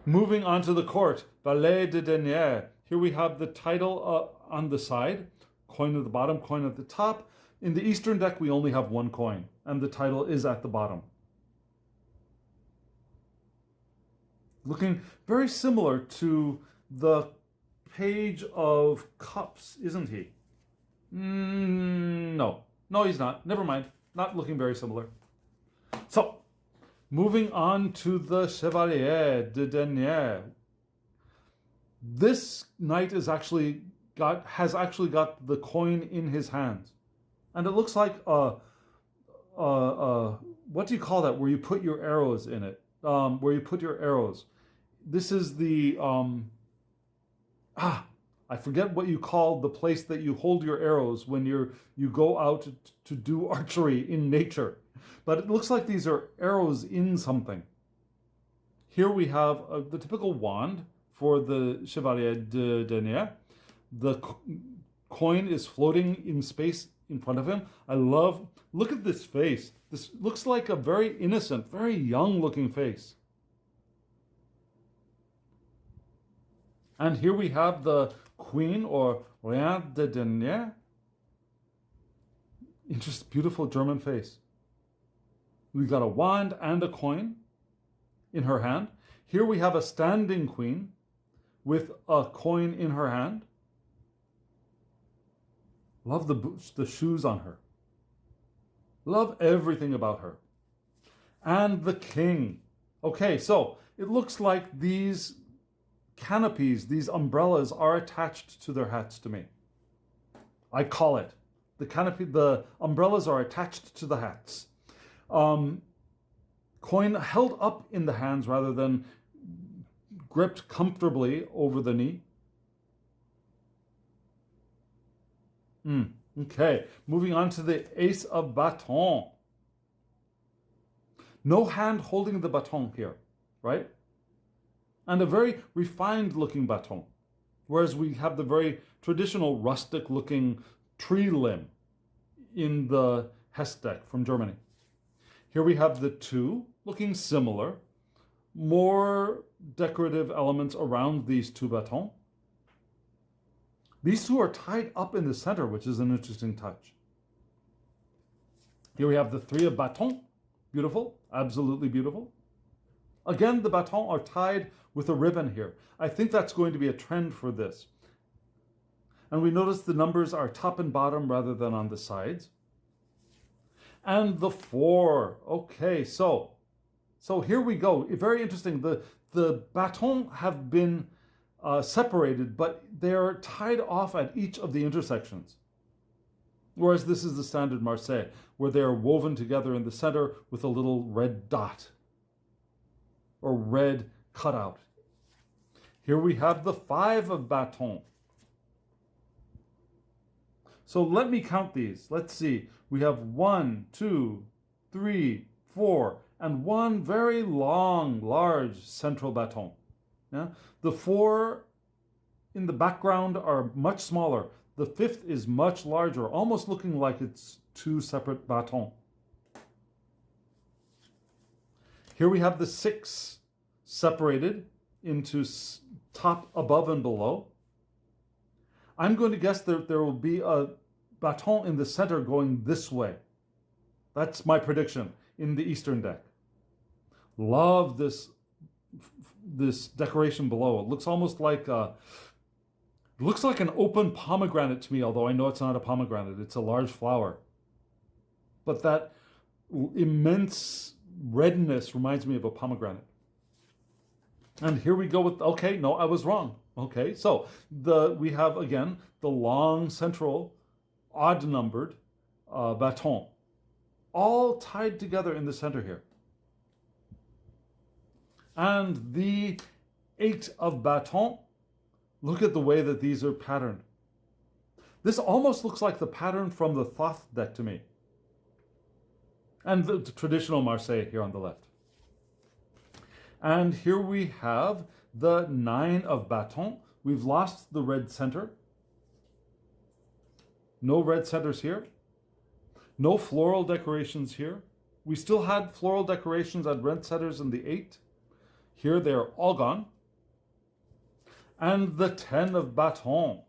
Moving on to the court. Valet de denier. Here we have the title on the side. Coin at the bottom, coin at the top. In the Eastern deck, we only have 1 coin. And the title is at the bottom. Looking very similar to the Page of Cups, isn't he? No, he's not. Never mind. Not looking very similar. So, moving on to the Chevalier de Denier. This knight has actually got the coin in his hands, and it looks like what do you call that? Where you put your arrows in it? Where you put your arrows. This is the I forget what you call the place that you hold your arrows when you go out to do archery in nature. But it looks like these are arrows in something. Here we have the typical wand for the Chevalier de Denier. The coin is floating in space in front of him. Look at this face. This looks like a very innocent, very young looking face. And here we have the Queen, or Reine de Denier. Interesting, beautiful German face. We've got a wand and a coin in her hand. Here we have a standing queen with a coin in her hand. Love the boots, the shoes on her. Love everything about her. And the king. Okay, so it looks like these canopies, these umbrellas are attached to their hats to me. I call it. The umbrellas are attached to the hats. Coin held up in the hands rather than gripped comfortably over the knee. Okay, moving on to the Ace of Baton. No hand holding the baton here, right? And a very refined looking baton, whereas we have the very traditional rustic looking tree limb in the Hes deck from Germany. Here we have the two looking similar, more decorative elements around these two batons. These two are tied up in the center, which is an interesting touch. Here we have the three of baton. Beautiful, absolutely beautiful. Again, the batons are tied with a ribbon here. I think that's going to be a trend for this. And we notice the numbers are top and bottom rather than on the sides. And the 4. Okay, so here we go. Very interesting. The batons have been separated, but they're tied off at each of the intersections. Whereas this is the standard Marseille, where they are woven together in the center with a little red dot or red cutout. Here we have the 5 of baton. So let me count these. Let's see. We have 1, 2, 3, 4, and one very long, large central baton. Yeah? The 4 in the background are much smaller. The 5th is much larger, almost looking like it's 2 separate batons. Here we have the 6 separated into top, above, and below. I'm going to guess that there will be a baton in the center going this way. That's my prediction in the Eastern deck. Love this decoration below. It looks almost like it looks like an open pomegranate to me, although I know it's not a pomegranate. It's a large flower. But that immense redness reminds me of a pomegranate. And here we go with, okay, no, I was wrong. Okay, so we have, again, the long central, odd-numbered baton, all tied together in the center here. And the 8 of baton, look at the way that these are patterned. This almost looks like the pattern from the Thoth deck to me. And the traditional Marseille here on the left. And here we have the 9 of baton. We've lost the red center. No red centers here. No floral decorations here. We still had floral decorations at red centers in the 8. Here they are all gone. And the 10 of baton.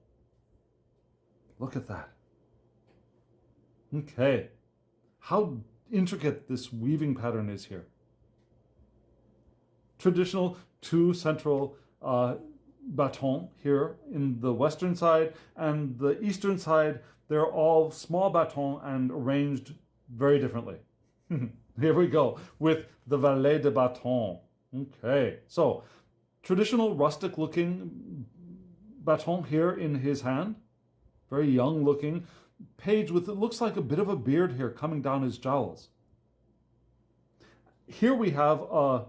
Look at that. Okay. How intricate this weaving pattern is here. Traditional 2 central baton here in the western side, and the eastern side, they're all small baton and arranged very differently. Here we go with the valet de baton. Okay, so traditional rustic looking baton here in his hand, very young looking page with, it looks like a bit of a beard here coming down his jowls. Here we have a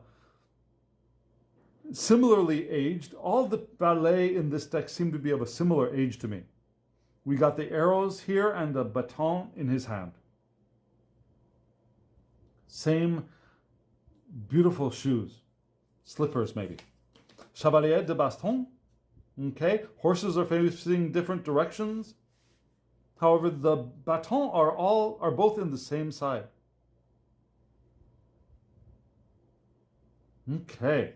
similarly aged. All the ballet in this deck seem to be of a similar age to me. We got the arrows here and the baton in his hand. Same beautiful shoes. Slippers maybe. Chevalier de baston. Okay, horses are facing different directions. However, the batons are both in the same side. Okay.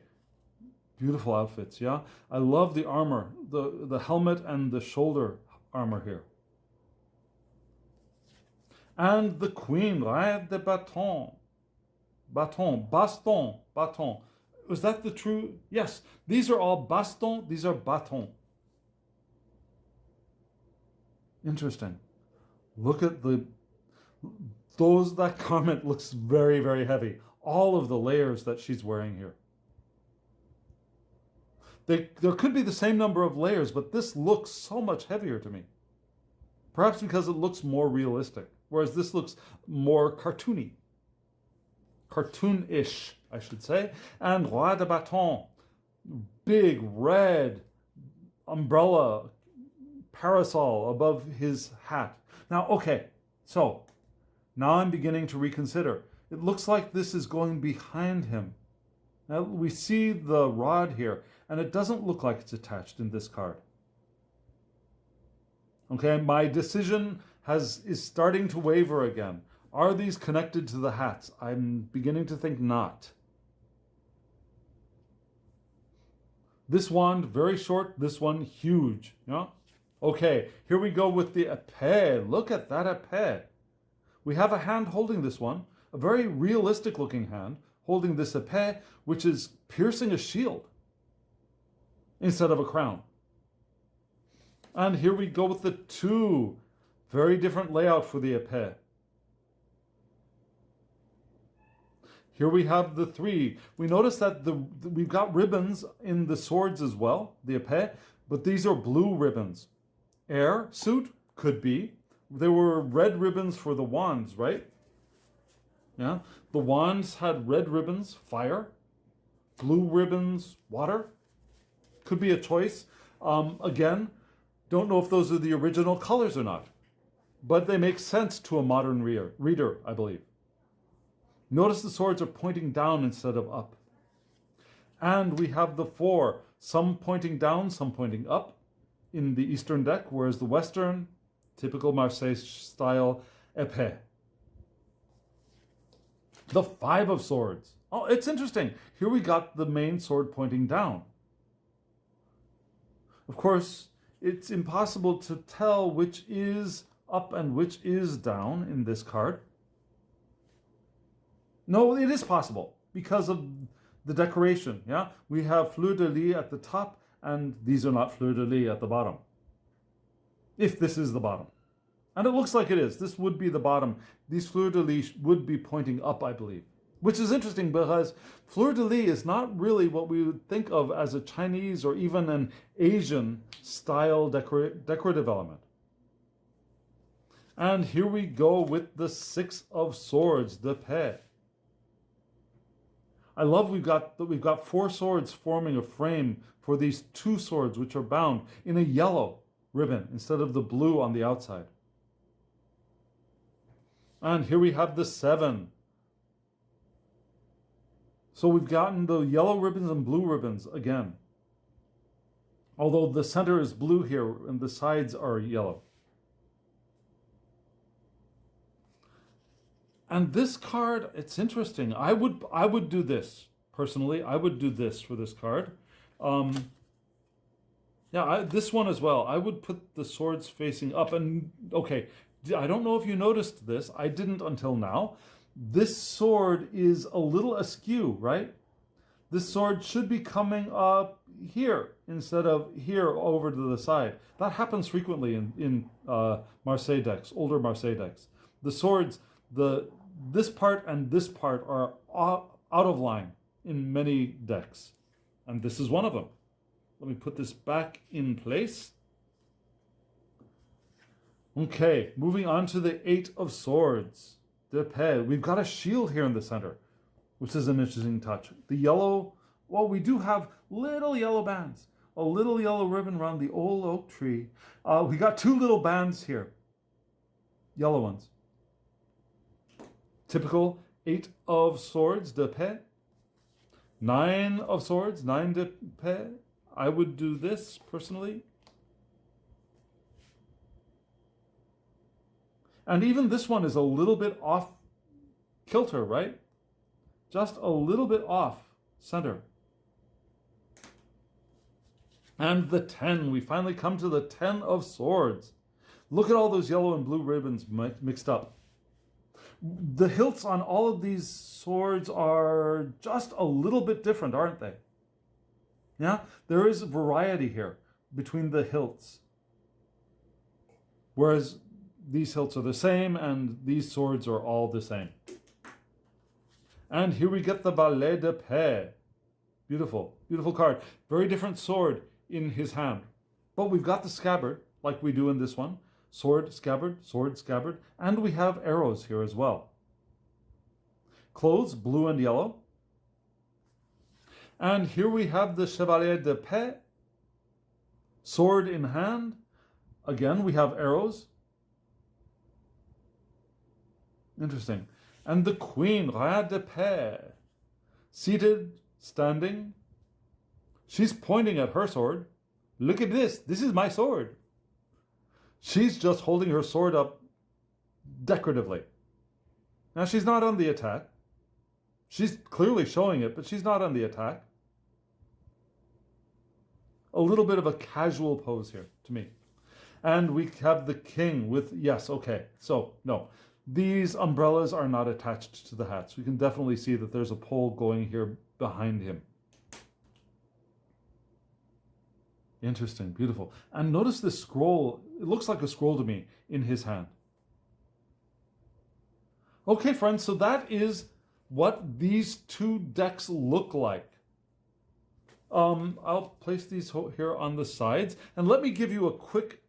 Beautiful outfits, yeah? I love the armor, the helmet and the shoulder armor here. And the queen, reine de baton. Baton, baston, baton. Was that the true? Yes, these are all baston, these are baton. Interesting. Look at that garment looks very, very heavy. All of the layers that she's wearing here. There could be the same number of layers, but this looks so much heavier to me. Perhaps because it looks more realistic, whereas this looks more cartoony. Cartoon-ish, I should say. And roi de baton, big red umbrella parasol above his hat. Now, okay, so now I'm beginning to reconsider. It looks like this is going behind him. Now we see the rod here, and it doesn't look like it's attached in this card. Okay, my decision is starting to waver again. Are these connected to the hats? I'm beginning to think not. This wand, very short. This one, huge. Yeah? Okay, here we go with the épée. Look at that épée. We have a hand holding this one, a very realistic looking hand, holding this épée, which is piercing a shield instead of a crown. And here we go with the 2. Very different layout for the épée. Here we have the 3. We notice that we've got ribbons in the swords as well, the épée, but these are blue ribbons. Air suit could be. There were red ribbons for the wands, right? Yeah. The wands had red ribbons, fire. Blue ribbons, water. Could be a choice. Again, don't know if those are the original colors or not, but they make sense to a modern reader, I believe. Notice the swords are pointing down instead of up. And we have the 4, some pointing down, some pointing up in the Eastern deck, whereas the Western, typical Marseille style, épée. The 5 of swords. Oh, it's interesting. Here we got the main sword pointing down. Of course, it's impossible to tell which is up and which is down in this card. No, it is possible because of the decoration. Yeah, we have fleur de lis at the top, and these are not fleur de lis at the bottom. If this is the bottom, and it looks like it is, this would be the bottom. These fleur de lis would be pointing up, I believe, which is interesting because fleur de lis is not really what we would think of as a Chinese or even an Asian style decorative element. And here we go with the 6 of swords, the épée. I love we've got 4 swords forming a frame for these 2 swords, which are bound in a yellow ribbon instead of the blue on the outside. And here we have the 7. So we've gotten the yellow ribbons and blue ribbons again. Although the center is blue here and the sides are yellow. And this card, it's interesting. I would do this personally. I would do this for this card. This one as well. I would put the swords facing up. And okay, I don't know if you noticed this. I didn't until now. This sword is a little askew, right? This sword should be coming up here instead of here over to the side. That happens frequently in Marseille decks, older Marseille decks. The swords, this part and this part are out of line in many decks. And this is one of them. Let me put this back in place. Okay, moving on to the 8 of swords. The épée. We've got a shield here in the center, which is an interesting touch. The yellow, well, we do have little yellow bands. A little yellow ribbon around the old oak tree. We got 2 little bands here. Yellow ones. Typical 8 of swords, de paix. 9 of swords, 9 de paix. I would do this personally. And even this one is a little bit off kilter, right? Just a little bit off center. And the 10, we finally come to the 10 of swords. Look at all those yellow and blue ribbons mixed up. The hilts on all of these swords are just a little bit different, aren't they? Yeah, there is variety here between the hilts. Whereas these hilts are the same and these swords are all the same. And here we get the valet de paix. Beautiful, beautiful card. Very different sword in his hand. But we've got the scabbard, like we do in this one. Sword, scabbard, and we have arrows here as well. Clothes, blue and yellow. And here we have the chevalier de paix, sword in hand, Again, we have arrows. Interesting. And the queen, Roi de Paix, seated, standing. She's pointing at her sword. Look at this. This is my sword. She's just holding her sword up decoratively. Now, she's not on the attack. She's clearly showing it, but she's not on the attack. A little bit of a casual pose here to me. And we have the king with, yes, okay. So, no. These umbrellas are not attached to the hats. We can definitely see that there's a pole going here behind him. Interesting, beautiful. And notice this scroll. It looks like a scroll to me in his hand. Okay, friends, so that is what these two decks look like. I'll place these here on the sides. And let me give you a quick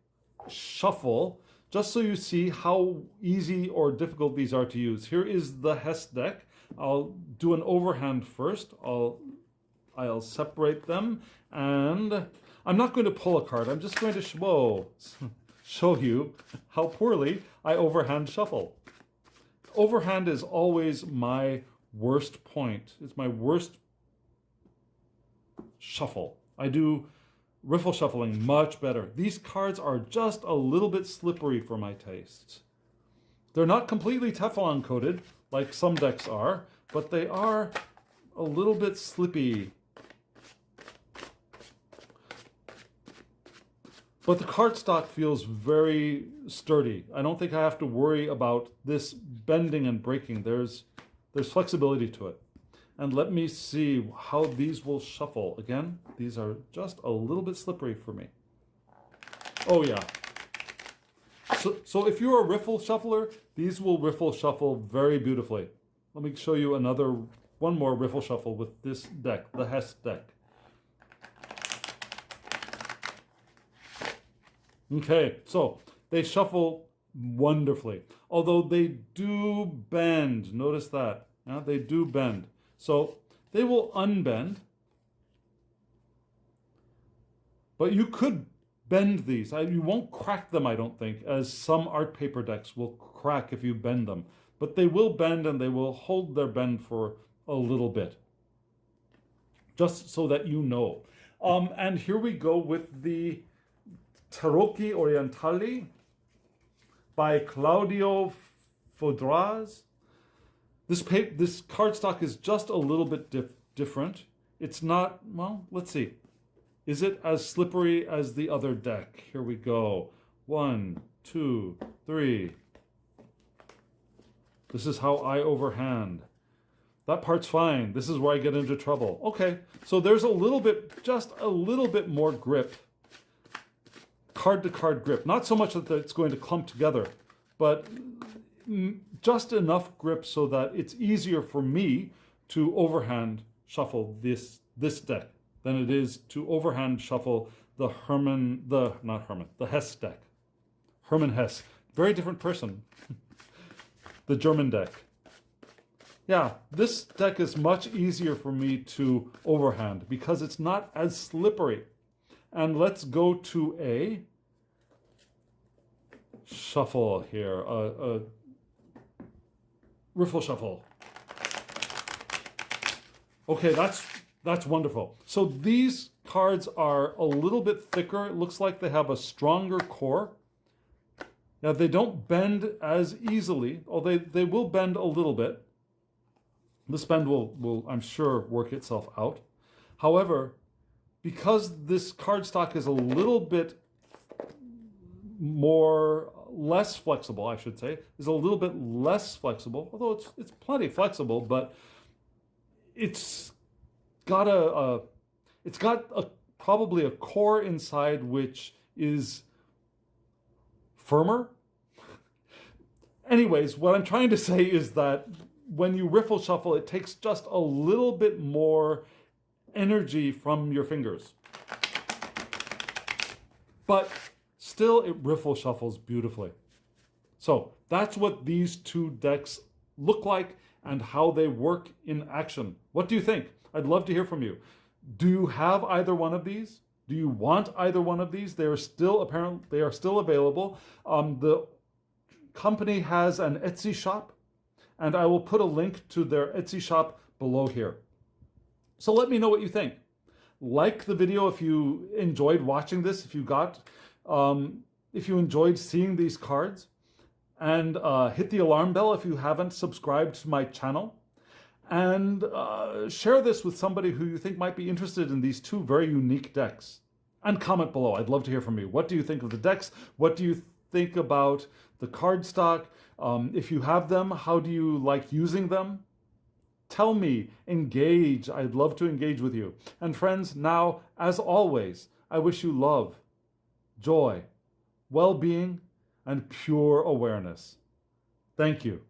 shuffle, just so you see how easy or difficult these are to use. Here is the Hes deck. I'll do an overhand first. I'll separate them, and I'm not going to pull a card. I'm just going to show you how poorly I overhand shuffle. Overhand is always my worst point. It's my worst shuffle. I do riffle shuffling much better. These cards are just a little bit slippery for my tastes. They're not completely Teflon coated like some decks are, but they are a little bit slippy. But the cardstock feels very sturdy. I don't think I have to worry about this bending and breaking. There's flexibility to it. And let me see how these will shuffle. Again, these are just a little bit slippery for me. Oh yeah. So if you're a riffle shuffler, these will riffle shuffle very beautifully. Let me show you one more riffle shuffle with this deck, the Hes deck. Okay, so they shuffle wonderfully. Although they do bend, notice that. Yeah, they do bend. So they will unbend. But you could bend these. You won't crack them, I don't think, as some art paper decks will crack if you bend them. But they will bend, and they will hold their bend for a little bit. Just so that you know. And here we go with the Tarocchi Orientali by Claudio Foudraz. This cardstock is just a little bit different. It's not, well, let's see. Is it as slippery as the other deck? Here we go. 1, 2, 3. This is how I overhand. That part's fine. This is where I get into trouble. Okay, so there's just a little bit more grip. Card-to-card grip. Not so much that it's going to clump together, but just enough grip so that it's easier for me to overhand shuffle this deck than it is to overhand shuffle the Hes deck. Hermann Hesse. Very different person. The German deck. Yeah, this deck is much easier for me to overhand because it's not as slippery. And let's go to a shuffle here, a riffle shuffle. Okay, that's wonderful. So these cards are a little bit thicker. It looks like they have a stronger core. Now, they don't bend as easily, although they will bend a little bit. This bend will, I'm sure, work itself out. However, because this cardstock is a little bit less flexible, I should say, is a little bit less flexible, although it's plenty flexible, but it's got probably a core inside which is firmer. Anyways, what I'm trying to say is that when you riffle shuffle, it takes just a little bit more energy from your fingers. But still, it riffle shuffles beautifully. So that's what these two decks look like and how they work in action. What do you think? I'd love to hear from you. Do you have either one of these? Do you want either one of these? They are still available. The company has an Etsy shop, and I will put a link to their Etsy shop below here. So let me know what you think. Like the video if you enjoyed watching this, if you enjoyed seeing these cards, and hit the alarm bell if you haven't subscribed to my channel. And share this with somebody who you think might be interested in these two very unique decks. And comment below. I'd love to hear from you. What do you think of the decks? What do you think about the cardstock? If you have them, how do you like using them? Tell me. Engage. I'd love to engage with you. And friends, now, as always, I wish you love, joy, well-being, and pure awareness. Thank you.